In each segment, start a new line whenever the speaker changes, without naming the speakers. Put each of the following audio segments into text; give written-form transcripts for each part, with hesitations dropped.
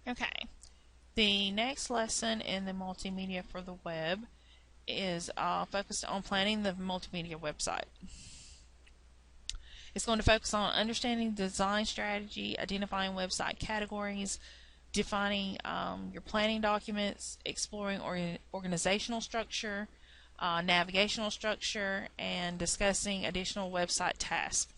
Okay, the next lesson in the multimedia for the web is focused on planning the multimedia website. It's going to focus on understanding design strategy, identifying website categories, defining your planning documents, exploring organizational structure, navigational structure, and discussing additional website tasks.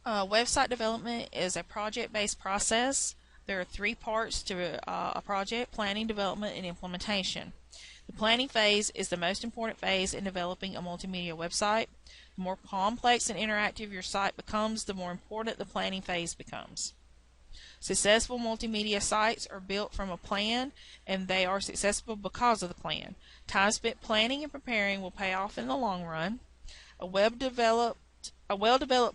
Website development is a project-based process. There are three parts to a project: planning, development, and implementation. The planning phase is the most important phase in developing a multimedia website. The more complex and interactive your site becomes, the more important the planning phase becomes. Successful multimedia sites are built from a plan, and they are successful because of the plan. Time spent planning and preparing will pay off in the long run. A well-developed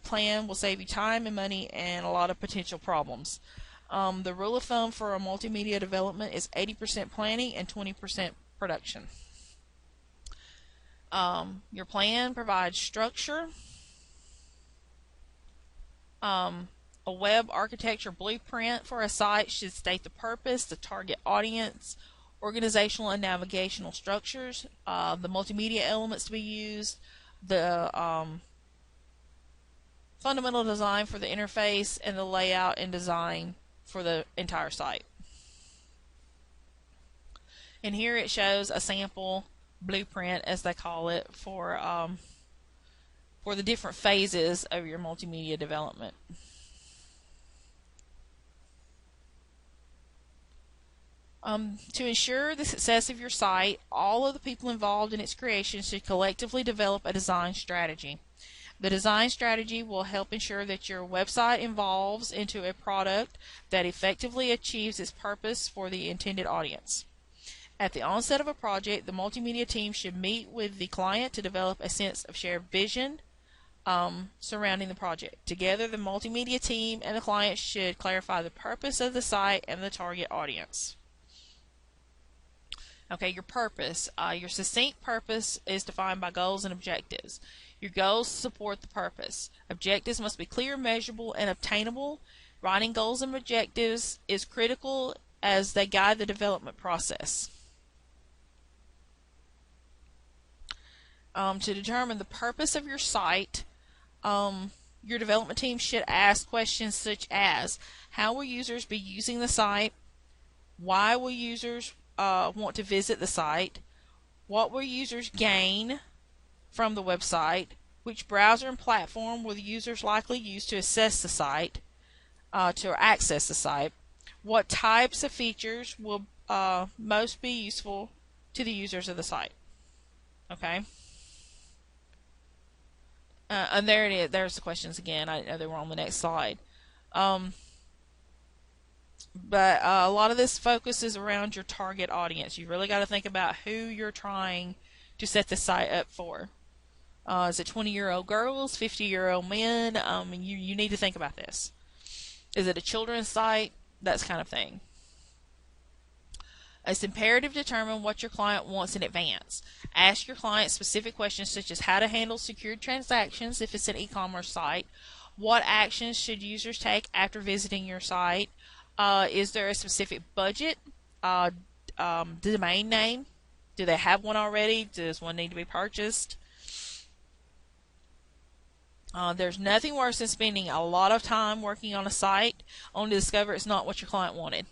plan will save you time and money and a lot of potential problems. The rule of thumb for a multimedia development is 80% planning and 20% production. Your plan provides structure. A web architecture blueprint for a site should state the purpose, the target audience, organizational and navigational structures, the multimedia elements to be used, the fundamental design for the interface, and the layout and design for the entire site. And here it shows a sample blueprint, as they call it, for the different phases of your multimedia development. To ensure the success of your site, all of the people involved in its creation should collectively develop a design strategy. The design strategy will help ensure that your website evolves into a product that effectively achieves its purpose for the intended audience. At the onset of a project, the multimedia team should meet with the client to develop a sense of shared vision surrounding the project. Together, the multimedia team and the client should clarify the purpose of the site and the target audience. Okay, your purpose. Your succinct purpose is defined by goals and objectives. Your goals support the purpose. Objectives must be clear, measurable, and obtainable. Writing goals and objectives is critical as they guide the development process. To determine the purpose of your site, your development team should ask questions such as: how will users be using the site? Why will users want to visit the site? What will users gain from the website? Which browser and platform will the users likely use to access the site? What types of features will most be useful to the users of the site? Okay. And there it is. There's the questions again. I didn't know they were on the next slide. But a lot of this focuses around your target audience. You really got to think about who you're trying to set the site up for. Is it 20-year-old girls, 50-year-old men? You need to think about this. Is it a children's site? That kind of thing. It's imperative to determine what your client wants in advance. Ask your client specific questions such as how to handle secured transactions if it's an e-commerce site. What actions should users take after visiting your site? Is there a specific budget? Domain name? Do they have one already? Does one need to be purchased? There's nothing worse than spending a lot of time working on a site only to discover it's not what your client wanted.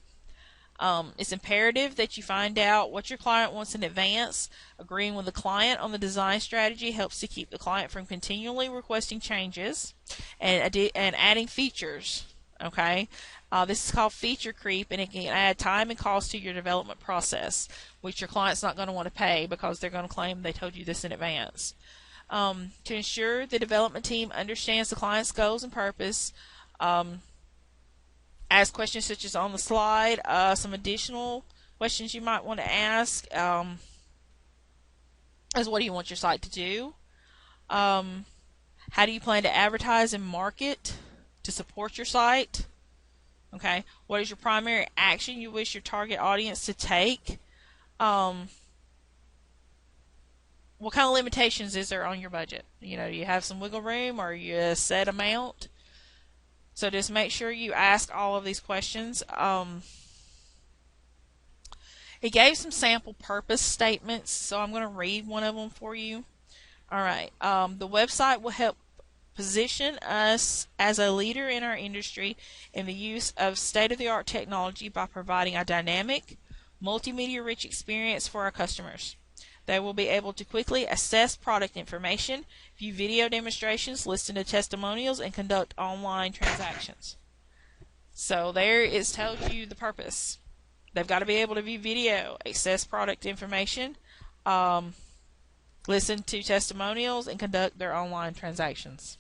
It's imperative that you find out what your client wants in advance. Agreeing with the client on the design strategy helps to keep the client from continually requesting changes and adding features. Okay, this is called feature creep, and it can add time and cost to your development process, which your client's not going to want to pay because they're going to claim they told you this in advance. To ensure the development team understands the client's goals and purpose, ask questions such as on the slide. Some additional questions you might want to ask is: what do you want your site to do? How do you plan to advertise and market to support your site? Okay, what is your primary action you wish your target audience to take? What kind of limitations is there on your budget? Do you have some wiggle room, or are you a set amount? So just make sure you ask all of these questions. It gave some sample purpose statements, so I'm going to read one of them for you. All right. The website will help position us as a leader in our industry in the use of state-of-the-art technology by providing a dynamic, multimedia-rich experience for our customers. They will be able to quickly assess product information, view video demonstrations, listen to testimonials, and conduct online transactions. So there it tells you the purpose. They've got to be able to view video, access product information, listen to testimonials, and conduct their online transactions.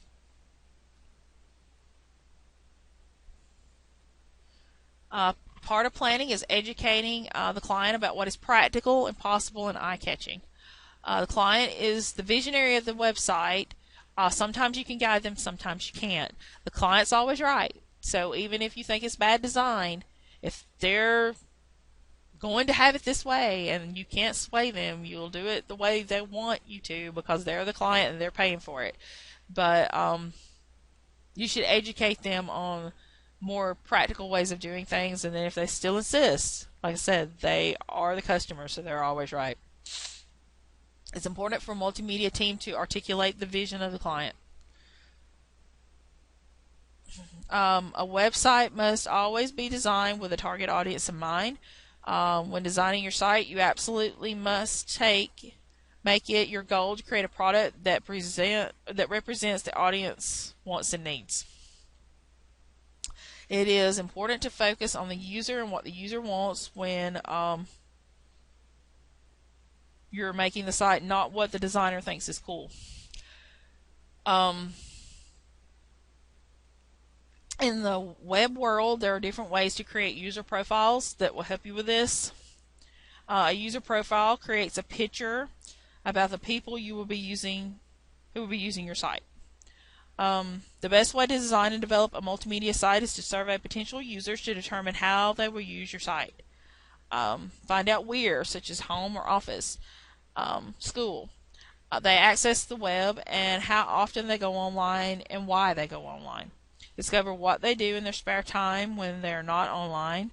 Part of planning is educating the client about what is practical and possible and eye-catching. The client is the visionary of the website. Sometimes you can guide them, sometimes you can't. The client's always right. So even if you think it's bad design, if they're going to have it this way and you can't sway them, you'll do it the way they want you to because they're the client and they're paying for it. But you should educate them on more practical ways of doing things, and then if they still insist, like I said, they are the customer, so they're always right. It's important for a multimedia team to articulate the vision of the client. A website must always be designed with a target audience in mind. When designing your site, you absolutely must make it your goal to create a product that represents the audience wants and needs. It is important to focus on the user and what the user wants when you're making the site, not what the designer thinks is cool. In the web world, there are different ways to create user profiles that will help you with this. A user profile creates a picture about the people who will be using your site. The best way to design and develop a multimedia site is to survey potential users to determine how they will use your site. Find out where, such as home or office, school, they access the web and how often they go online and why they go online. Discover what they do in their spare time when they're not online.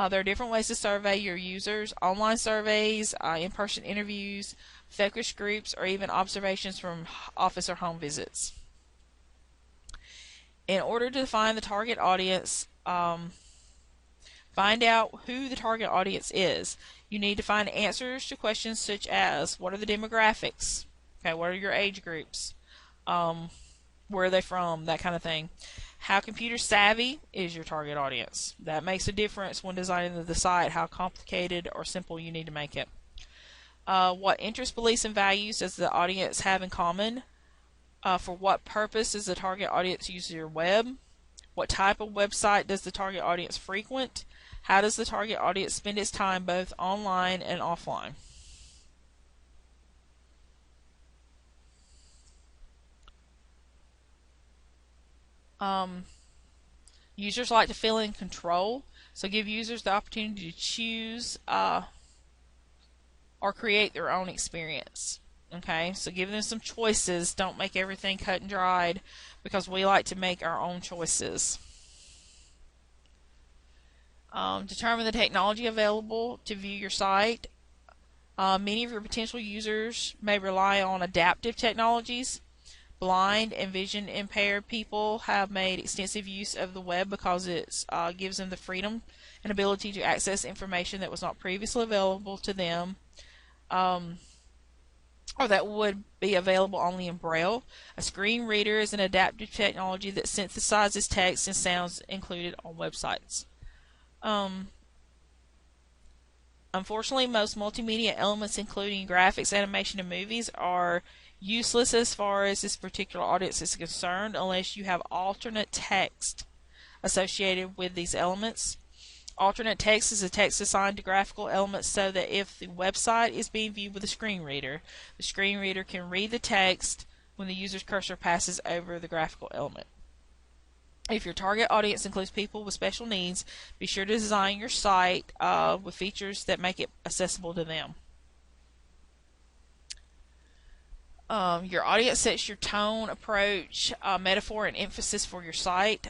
There are different ways to survey your users: online surveys, in-person interviews, focus groups, or even observations from office or home visits. In order to define the target audience, find out who the target audience is. You need to find answers to questions such as, what are the demographics? Okay, what are your age groups? Where are they from? That kind of thing. How computer savvy is your target audience? That makes a difference when designing the site, how complicated or simple you need to make it. What interests, beliefs, and values does the audience have in common? For what purpose does the target audience use your web? What type of website does the target audience frequent? How does the target audience spend its time both online and offline? Users like to feel in control, so give users the opportunity to choose or create their own experience. Okay, so give them some choices. Don't make everything cut and dried, because we like to make our own choices. Determine the technology available to view your site. Many of your potential users may rely on adaptive technologies. Blind and vision impaired people have made extensive use of the web because it gives them the freedom and ability to access information that was not previously available to them, or that would be available only in Braille. A screen reader is an adaptive technology that synthesizes text and sounds included on websites. Unfortunately, most multimedia elements, including graphics, animation, and movies, are useless as far as this particular audience is concerned unless you have alternate text associated with these elements. Alternate text is a text assigned to graphical elements so that if the website is being viewed with a screen reader, the screen reader can read the text when the user's cursor passes over the graphical element. If your target audience includes people with special needs, be sure to design your site with features that make it accessible to them. Your audience sets your tone, approach, metaphor, and emphasis for your site.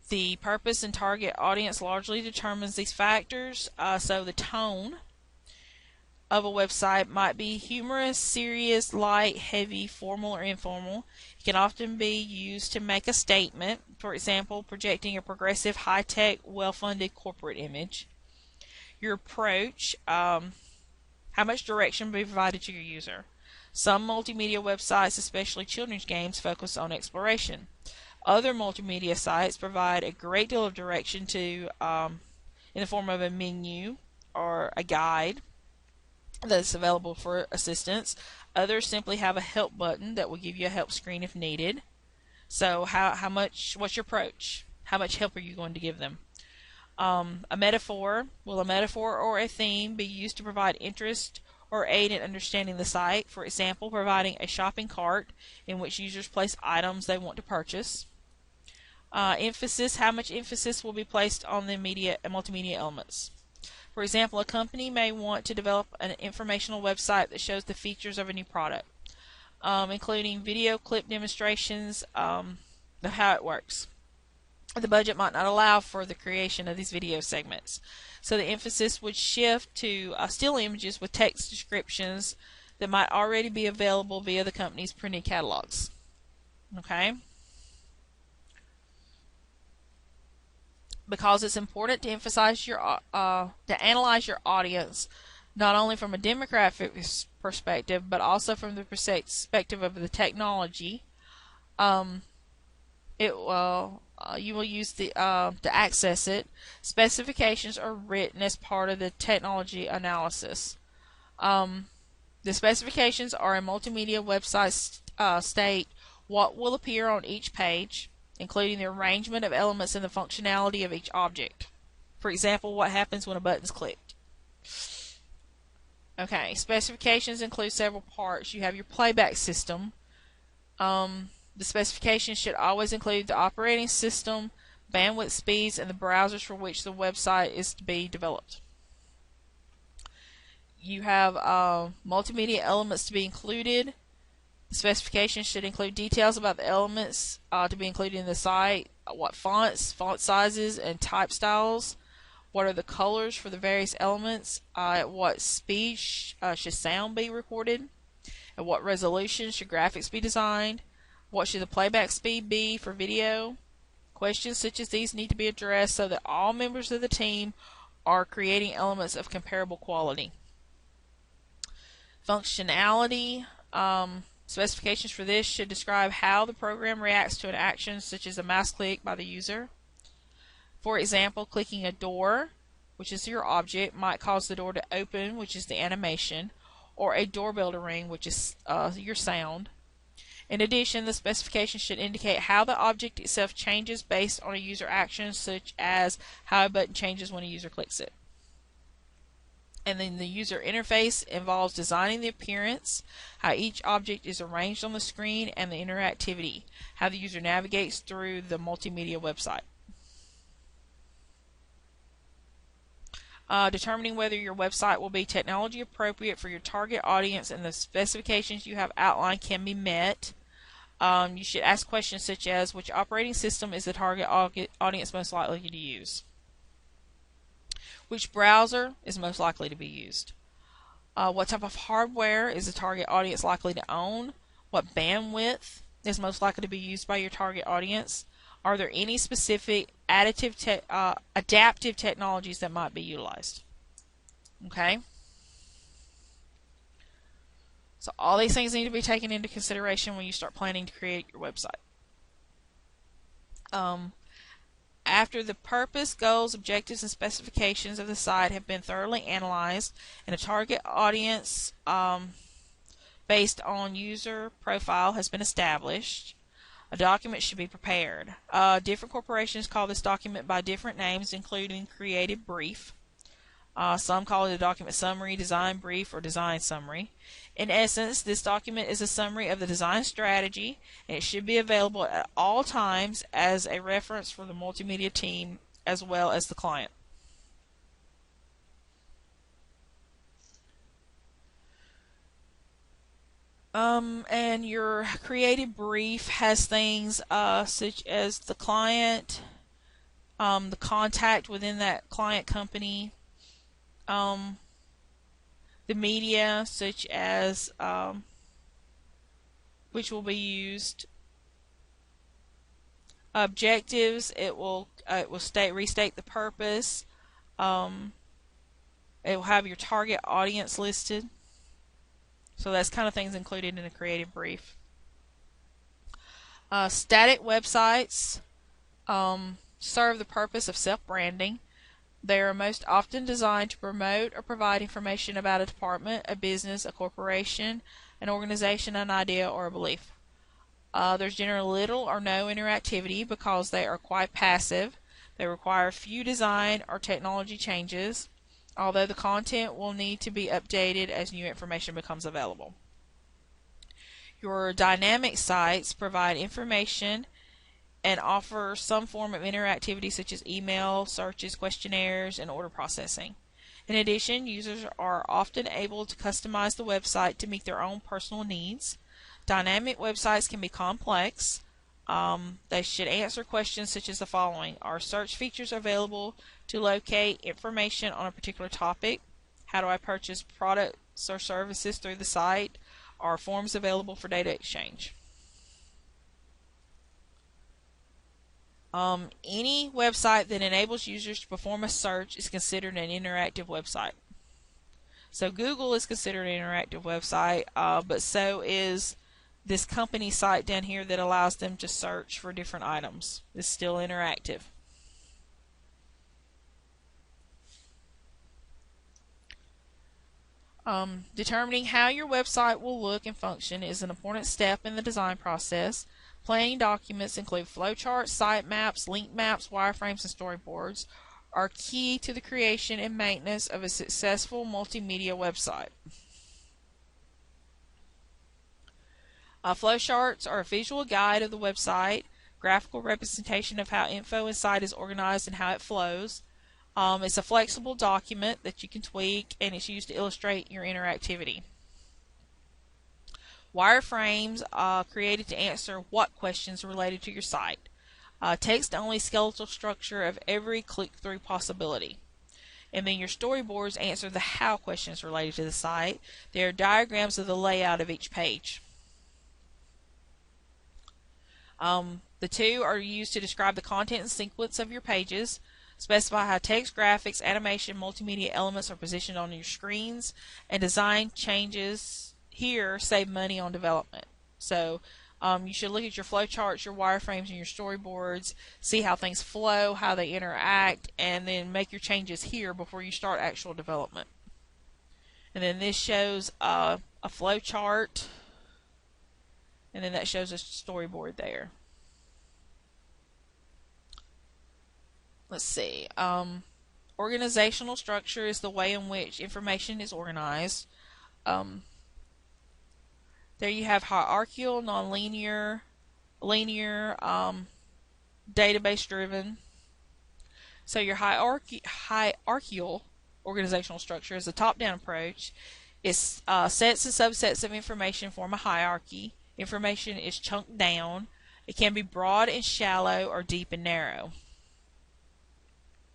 The purpose and target audience largely determines these factors. So the tone of a website might be humorous, serious, light, heavy, formal, or informal. It can often be used to make a statement, for example, projecting a progressive, high-tech, well-funded corporate image. Your approach, how much direction will be provided to your user. Some multimedia websites, especially children's games, focus on exploration. Other multimedia sites provide a great deal of direction to in the form of a menu or a guide that's available for assistance. Others simply have a help button that will give you a help screen if needed. So what's your approach? How much help are you going to give them? A metaphor. Will a metaphor or a theme be used to provide interest or aid in understanding the site? For example, providing a shopping cart in which users place items they want to purchase. Emphasis. How much emphasis will be placed on the multimedia elements? For example, a company may want to develop an informational website that shows the features of a new product, including video clip demonstrations of how it works. The budget might not allow for the creation of these video segments, so the emphasis would shift to still images with text descriptions that might already be available via the company's printed catalogs. Okay? Because it's important to emphasize to analyze your audience, not only from a demographic perspective, but also from the perspective of the technology. You will use to access it. Specifications are written as part of the technology analysis. The specifications are a multimedia website state what will appear on each page, including the arrangement of elements and the functionality of each object. For example, what happens when a button is clicked. Okay, specifications include several parts. You have your playback system. The specifications should always include the operating system, bandwidth speeds, and the browsers for which the website is to be developed. You have multimedia elements to be included. The specifications should include details about the elements to be included in the site, what fonts, font sizes, and type styles, what are the colors for the various elements, at what speed should sound be recorded, at what resolution should graphics be designed, what should the playback speed be for video. Questions such as these need to be addressed so that all members of the team are creating elements of comparable quality. Functionality. Specifications for this should describe how the program reacts to an action such as a mouse click by the user. For example, clicking a door, which is your object, might cause the door to open, which is the animation, or a doorbell to ring, which is your sound. In addition, the specification should indicate how the object itself changes based on a user action, such as how a button changes when a user clicks it. And then the user interface involves designing the appearance, how each object is arranged on the screen, and the interactivity, how the user navigates through the multimedia website. Determining whether your website will be technology appropriate for your target audience and the specifications you have outlined can be met. You should ask questions such as, which operating system is the target audience most likely to use? Which browser is most likely to be used? What type of hardware is the target audience likely to own? What bandwidth is most likely to be used by your target audience? Are there any specific adaptive technologies that might be utilized? Okay. So all these things need to be taken into consideration when you start planning to create your website. After the purpose, goals, objectives, and specifications of the site have been thoroughly analyzed and a target audience based on user profile has been established, a document should be prepared. Different corporations call this document by different names, including creative brief. Some call it a document summary, design brief, or design summary. In essence, this document is a summary of the design strategy, and it should be available at all times as a reference for the multimedia team as well as the client. And your creative brief has things such as the client the contact within that client company, the media such as which will be used, objectives. It will restate the purpose. It will have your target audience listed. So that's kind of things included in a creative brief. Static websites serve the purpose of self-branding. They are most often designed to promote or provide information about a department, a business, a corporation, an organization, an idea, or a belief. There's generally little or no interactivity because they are quite passive. They require few design or technology changes, although the content will need to be updated as new information becomes available. Your dynamic sites provide information and offer some form of interactivity such as email, searches, questionnaires, and order processing. In addition, users are often able to customize the website to meet their own personal needs. Dynamic websites can be complex. They should answer questions such as the following. Are search features available to locate information on a particular topic? How do I purchase products or services through the site? Are forms available for data exchange? Any website that enables users to perform a search is considered an interactive website. So Google is considered an interactive website, but so is this company site down here that allows them to search for different items. It's still interactive. Determining how your website will look and function is an important step in the design process. Planning documents include flowcharts, site maps, link maps, wireframes, and storyboards are key to the creation and maintenance of a successful multimedia website. Flowcharts are a visual guide of the website, graphical representation of how info inside is organized and how it flows. It's a flexible document that you can tweak, and it's used to illustrate your interactivity. Wireframes created to answer what questions related to your site. Text-only skeletal structure of every click-through possibility. And then your storyboards answer the how questions related to the site. They are diagrams of the layout of each page. The two are used to describe the content and sequence of your pages, specify how text, graphics, animation, multimedia elements are positioned on your screens, and design changes here save money on development. So you should look at your flowcharts, your wireframes, and your storyboards, see how things flow, how they interact, and then make your changes here before you start actual development. And then this shows a flowchart, and then that shows a storyboard there. Let's see. Organizational structure is the way in which information is organized. There you have hierarchical, nonlinear, linear, database-driven. So your hierarchical organizational structure is a top-down approach. It's sets and subsets of information form a hierarchy. Information is chunked down. It can be broad and shallow or deep and narrow.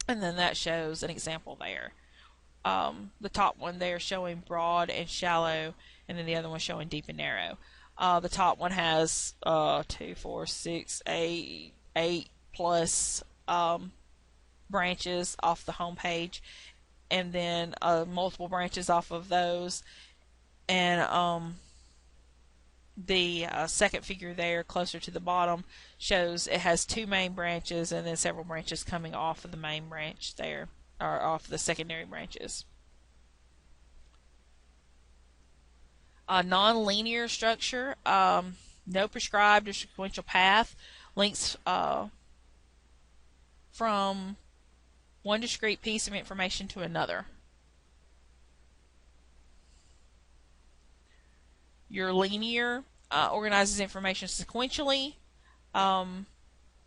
And then that shows an example there. The top one there showing broad and shallow, and then the other one showing deep and narrow. The top one has 2, 4, 6, 8 plus branches off the home page, and then multiple branches off of those. And the second figure there, closer to the bottom, shows it has 2 main branches and then several branches coming off of the main branch there, or off the secondary branches. Non-linear structure, no prescribed or sequential path, links from one discrete piece of information to another. Your linear organizes information sequentially.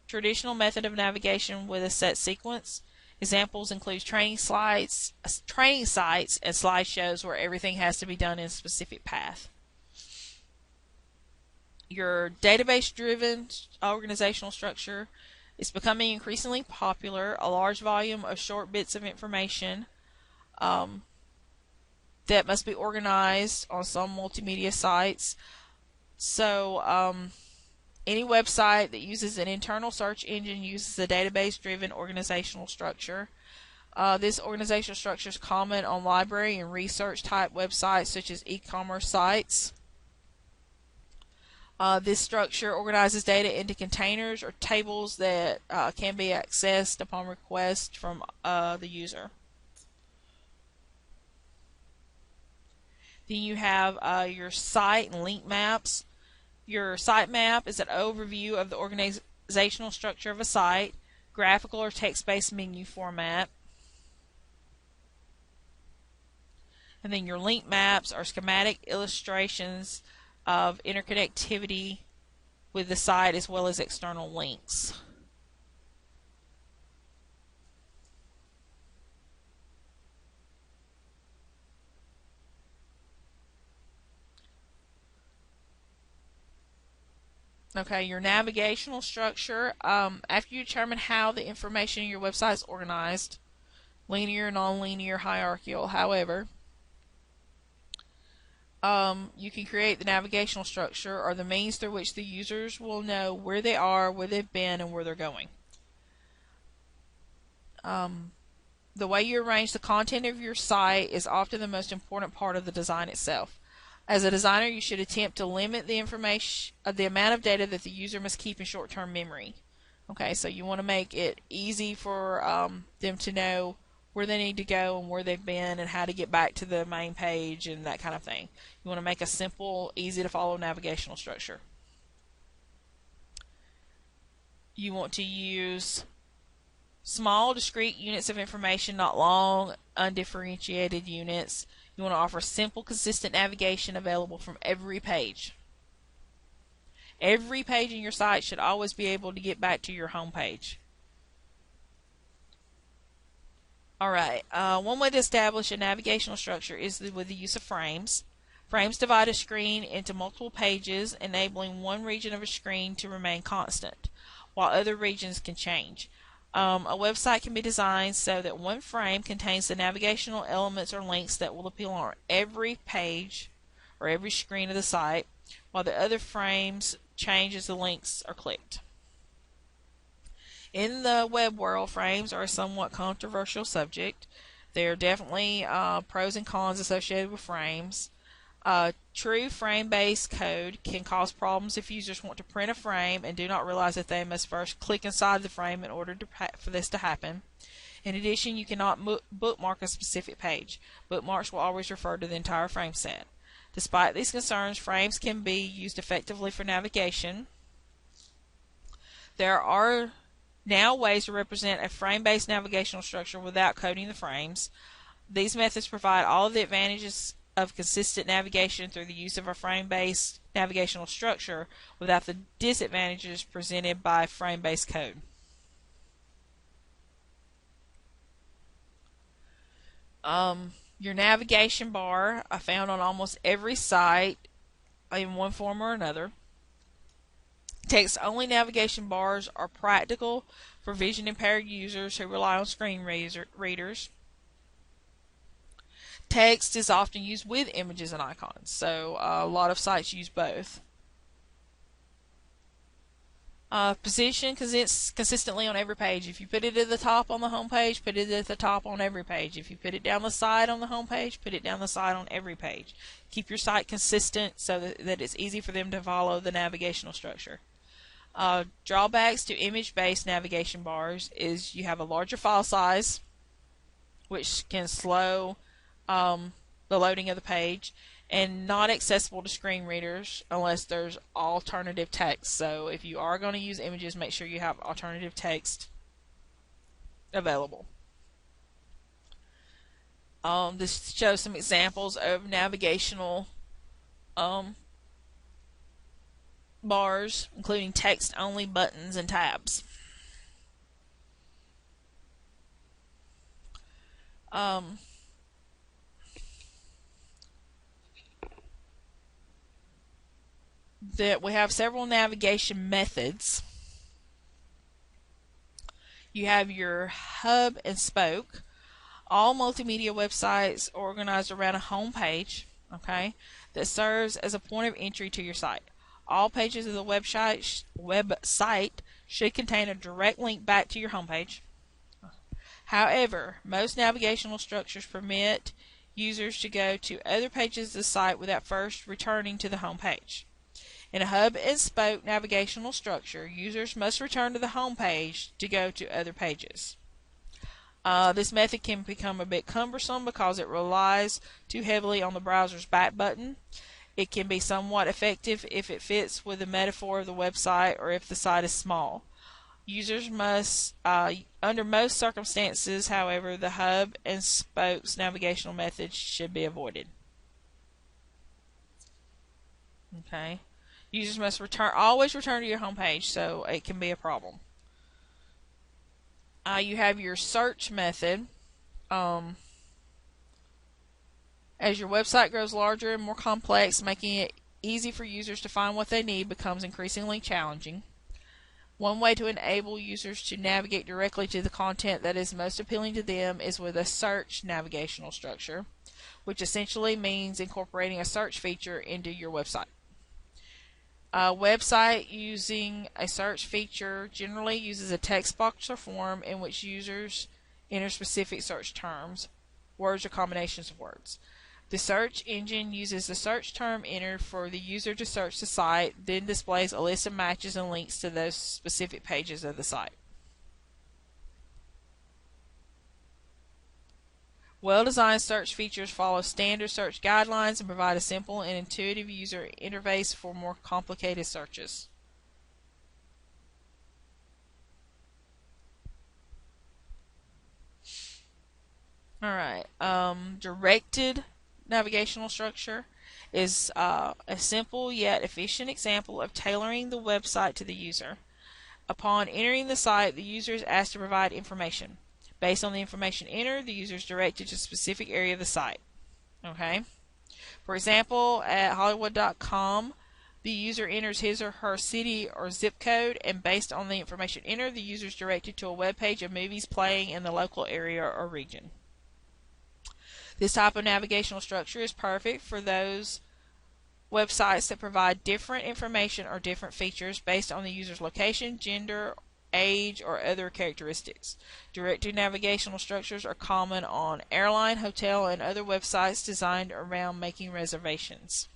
Traditional method of navigation with a set sequence. Examples include training sites, and slideshows where everything has to be done in a specific path. Your database-driven organizational structure It's becoming increasingly popular. A large volume of short bits of information um, that must be organized on some multimedia sites. So any website that uses an internal search engine uses a database-driven organizational structure. This organizational structure is common on library and research type websites such as e-commerce sites. This structure organizes data into containers or tables that can be accessed upon request from the user. Then you have your site and link maps. Your site map is an overview of the organizational structure of a site, graphical or text-based menu format. And then your link maps are schematic illustrations of interconnectivity with the site as well as external links. Okay, your navigational structure. After you determine how the information in your website is organized, linear, nonlinear, hierarchical, however, you can create the navigational structure or the means through which the users will know where they are, where they've been, and where they're going. The way you arrange the content of your site is often the most important part of the design itself. As a designer, you should attempt to limit the information, the amount of data that the user must keep in short-term memory. Okay, so you want to make it easy for them to know where they need to go and where they've been and how to get back to the main page and that kind of thing. You want to make a simple, easy to follow navigational structure. You want to use small, discrete units of information, not long, undifferentiated units. You want to offer simple, consistent navigation available from every page. Every page in your site should always be able to get back to your home page. Alright, one way to establish a navigational structure is with the use of frames. Frames divide a screen into multiple pages, enabling one region of a screen to remain constant, while other regions can change. A website can be designed so that one frame contains the navigational elements or links that will appear on every page or every screen of the site, while the other frames change as the links are clicked. In the web world, frames are a somewhat controversial subject. There are definitely pros and cons associated with frames. True frame-based code can cause problems if users want to print a frame and do not realize that they must first click inside the frame in order for this to happen. In addition, you cannot bookmark a specific page. Bookmarks will always refer to the entire frame set. Despite these concerns, frames can be used effectively for navigation. There are now ways to represent a frame-based navigational structure without coding the frames. These methods provide all of the advantages of consistent navigation through the use of a frame-based navigational structure without the disadvantages presented by frame-based code. Your navigation bar are found on almost every site in one form or another. Text-only navigation bars are practical for vision-impaired users who rely on screen readers. Text is often used with images and icons, so a lot of sites use both. Position consistently on every page. If you put it at the top on the home page, put it at the top on every page. If you put it down the side on the home page, put it down the side on every page. Keep your site consistent so that it's easy for them to follow the navigational structure. Drawbacks to image-based navigation bars is you have a larger file size, which can slow the loading of the page, and not accessible to screen readers unless there's alternative text. So if you are going to use images, make sure you have alternative text available. This shows some examples of navigational bars, including text-only buttons and tabs. That we have several navigation methods. You have your hub and spoke. All multimedia websites are organized around a home page, okay, that serves as a point of entry to your site. All pages of the website should contain a direct link back to your homepage. However, most navigational structures permit users to go to other pages of the site without first returning to the home page. In a hub and spoke navigational structure, users must return to the home page to go to other pages. This method can become a bit cumbersome because it relies too heavily on the browser's back button. It can be somewhat effective if it fits with the metaphor of the website or if the site is small. Users must, under most circumstances, however, the hub and spokes navigational methods should be avoided. Okay. Users must always return to your home page, so it can be a problem. You have your search method. As your website grows larger and more complex, making it easy for users to find what they need becomes increasingly challenging. One way to enable users to navigate directly to the content that is most appealing to them is with a search navigational structure, which essentially means incorporating a search feature into your website. A website using a search feature generally uses a text box or form in which users enter specific search terms, words or combinations of words. The search engine uses the search term entered for the user to search the site, then displays a list of matches and links to those specific pages of the site. Well-designed search features follow standard search guidelines and provide a simple and intuitive user interface for more complicated searches. Alright, directed navigational structure is a simple yet efficient example of tailoring the website to the user. Upon entering the site, the user is asked to provide information. Based on the information entered, the user is directed to a specific area of the site. Okay? For example, at Hollywood.com, the user enters his or her city or zip code, and based on the information entered, the user is directed to a web page of movies playing in the local area or region. This type of navigational structure is perfect for those websites that provide different information or different features based on the user's location, gender, age, or other characteristics. Directed navigational structures are common on airline, hotel, and other websites designed around making reservations.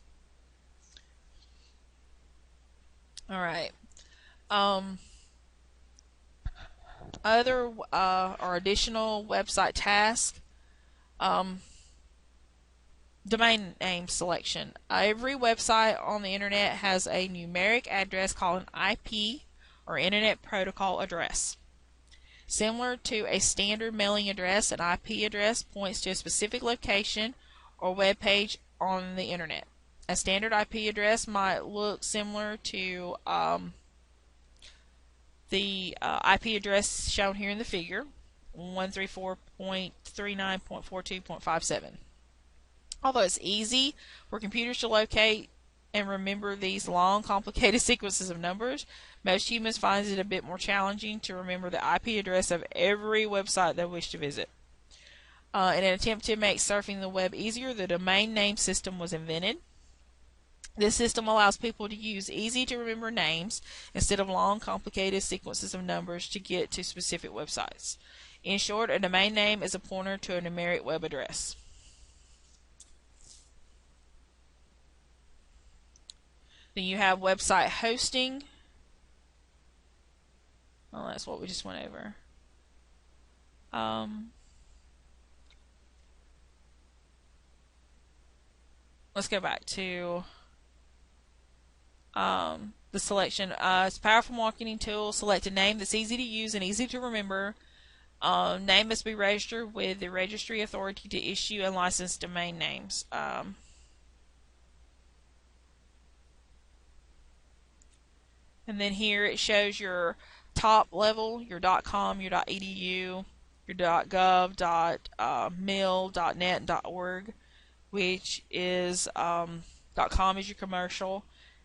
Alright. Other or additional website tasks. Domain name selection. Every website on the internet has a numeric address called an IP, or Internet Protocol address. Similar to a standard mailing address, an IP address points to a specific location or web page on the internet. A standard IP address might look similar to the IP address shown here in the figure, 134.39.42.57. Although it's easy for computers to locate and remember these long, complicated sequences of numbers, most humans find it a bit more challenging to remember the IP address of every website they wish to visit. In an attempt to make surfing the web easier, the domain name system was invented. This system allows people to use easy-to-remember names instead of long, complicated sequences of numbers to get to specific websites. In short, a domain name is a pointer to a numeric web address. Then you have website hosting. Well, that's what we just went over. Let's go back to the selection. It's a powerful marketing tool. Select a name that's easy to use and easy to remember. Name must be registered with the registry authority to issue and license domain names. And then here it shows your top level, your .com, your .edu, your .gov, .mil, .net, and .org, which is .com is your commercial,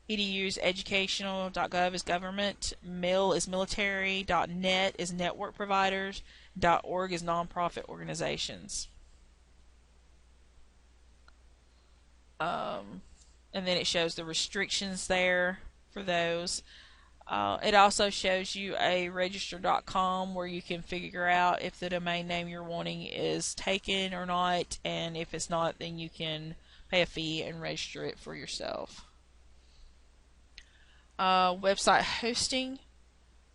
edu is educational, .gov is government, mil is military, .net is network providers, .org is nonprofit organizations. And then it shows the restrictions there for those. It also shows you a register.com where you can figure out if the domain name you're wanting is taken or not, and if it's not, then you can pay a fee and register it for yourself. Website hosting.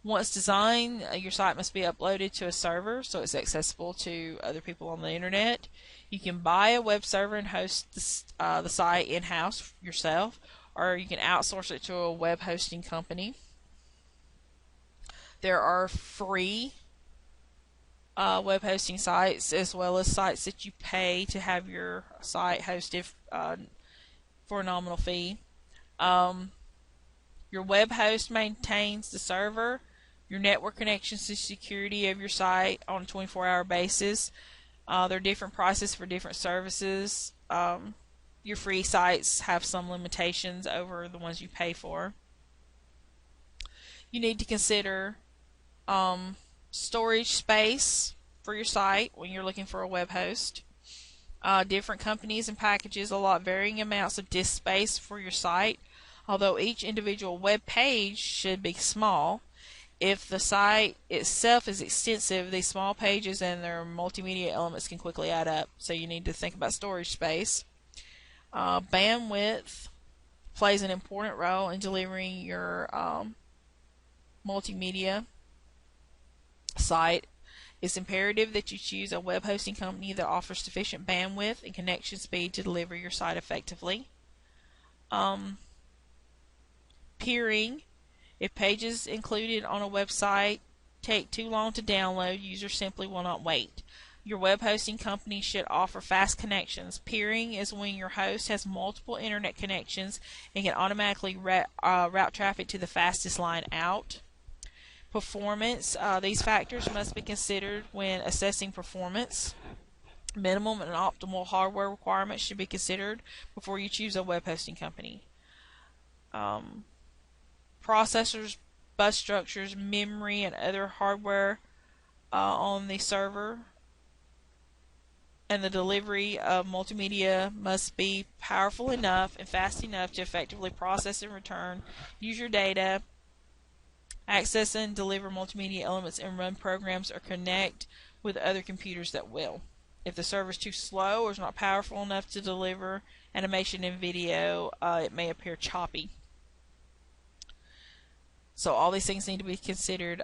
Once designed, your site must be uploaded to a server so it's accessible to other people on the internet. You can buy a web server and host the site in-house yourself, or you can outsource it to a web hosting company. There are free web hosting sites, as well as sites that you pay to have your site hosted for a nominal fee. Your web host maintains the server, your network connections, the security of your site on a 24-hour basis. There are different prices for different services. Your free sites have some limitations over the ones you pay for. You need to consider storage space for your site when you're looking for a web host. Different companies and packages allot varying amounts of disk space for your site, although each individual web page should be small. If the site itself is extensive, these small pages and their multimedia elements can quickly add up, so you need to think about storage space. Bandwidth plays an important role in delivering your multimedia site. It's imperative that you choose a web hosting company that offers sufficient bandwidth and connection speed to deliver your site effectively. Peering. If pages included on a website take too long to download, users simply will not wait. Your web hosting company should offer fast connections. Peering is when your host has multiple internet connections and can automatically route traffic to the fastest line out. Performance. These factors must be considered when assessing performance. Minimum and optimal hardware requirements should be considered before you choose a web hosting company. Processors, bus structures, memory, and other hardware on the server and the delivery of multimedia must be powerful enough and fast enough to effectively process and return user data, access and deliver multimedia elements, and run programs or connect with other computers that will. If the server is too slow or is not powerful enough to deliver animation and video, it may appear choppy. So all these things need to be considered.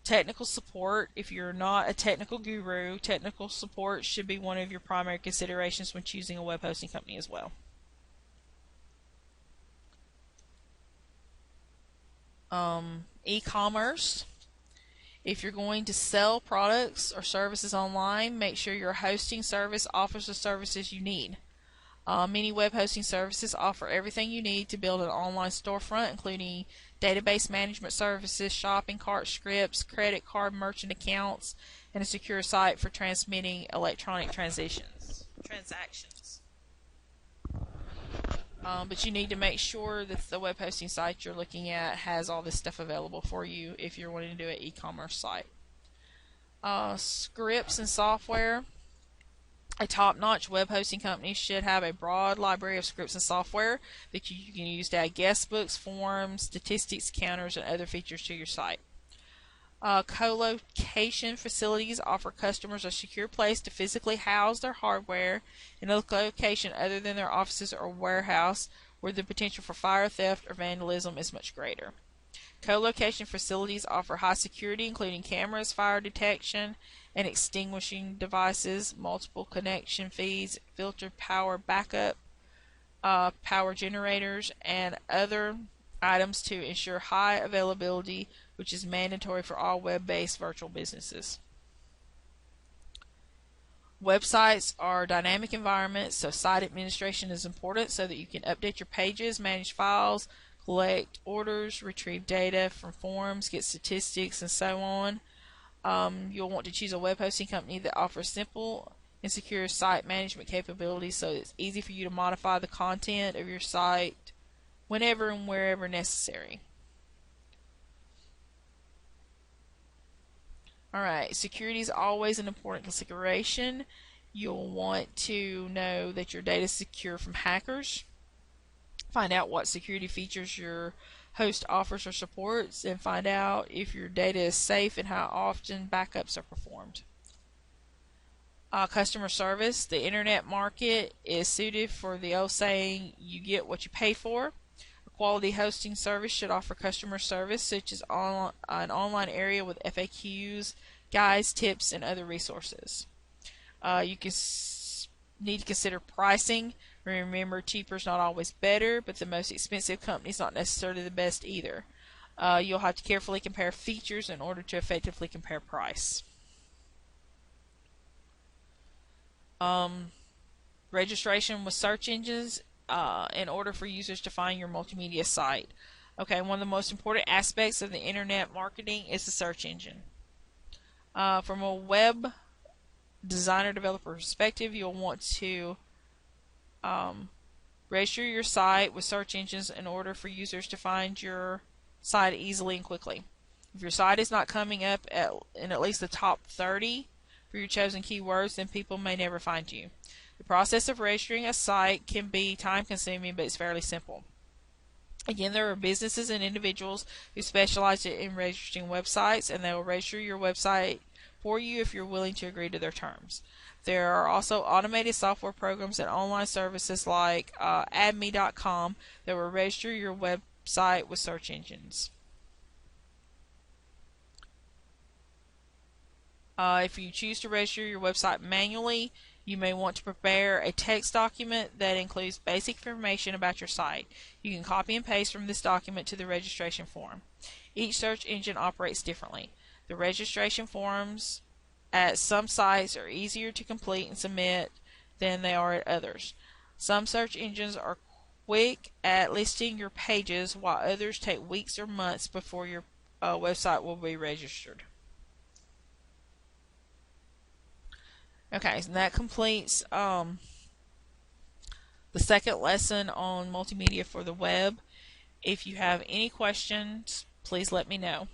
Technical support. If you're not a technical guru, technical support should be one of your primary considerations when choosing a web hosting company as well. E-commerce. If you're going to sell products or services online, make sure your hosting service offers the services you need. Many web hosting services offer everything you need to build an online storefront, including database management services, shopping cart scripts, credit card merchant accounts, and a secure site for transmitting electronic transactions. But you need to make sure that the web hosting site you're looking at has all this stuff available for you if you're wanting to do an e-commerce site. Scripts and software. A top-notch web hosting company should have a broad library of scripts and software that you can use to add guestbooks, forms, statistics, counters, and other features to your site. Co-location facilities offer customers a secure place to physically house their hardware in a location other than their offices or warehouse, where the potential for fire, theft, or vandalism is much greater. Co-location facilities offer high security, including cameras, fire detection, and extinguishing devices, multiple connection feeds, filtered power backup, power generators, and other items to ensure high availability, which is mandatory for all web-based virtual businesses. Websites are dynamic environments, so site administration is important so that you can update your pages, manage files, collect orders, retrieve data from forums, get statistics, and so on. You'll want to choose a web hosting company that offers simple and secure site management capabilities so it's easy for you to modify the content of your site whenever and wherever necessary. Alright, security is always an important consideration. You'll want to know that your data is secure from hackers. Find out what security features your host offers or supports, and find out if your data is safe and how often backups are performed. Customer service. The internet market is suited for the old saying, you get what you pay for. A quality hosting service should offer customer service, such as an online area with FAQs, guides, tips, and other resources. You need to consider pricing. Remember, cheaper is not always better, but the most expensive company is not necessarily the best either. You'll have to carefully compare features in order to effectively compare price. Registration with search engines in order for users to find your multimedia site. Okay, one of the most important aspects of the internet marketing is the search engine. From a web designer developer perspective, you'll want to register your site with search engines in order for users to find your site easily and quickly. If your site is not coming up in at least the top 30 for your chosen keywords, then people may never find you. The process of registering a site can be time consuming, but it's fairly simple. Again, there are businesses and individuals who specialize in registering websites, and they will register your website for you if you're willing to agree to their terms. There are also automated software programs and online services like AdMe.com that will register your website with search engines. If you choose to register your website manually, you may want to prepare a text document that includes basic information about your site. You can copy and paste from this document to the registration form. Each search engine operates differently. The registration forms at some sites are easier to complete and submit than they are at others. Some search engines are quick at listing your pages, while others take weeks or months before your website will be registered. Okay, so that completes the second lesson on multimedia for the web. If you have any questions, please let me know.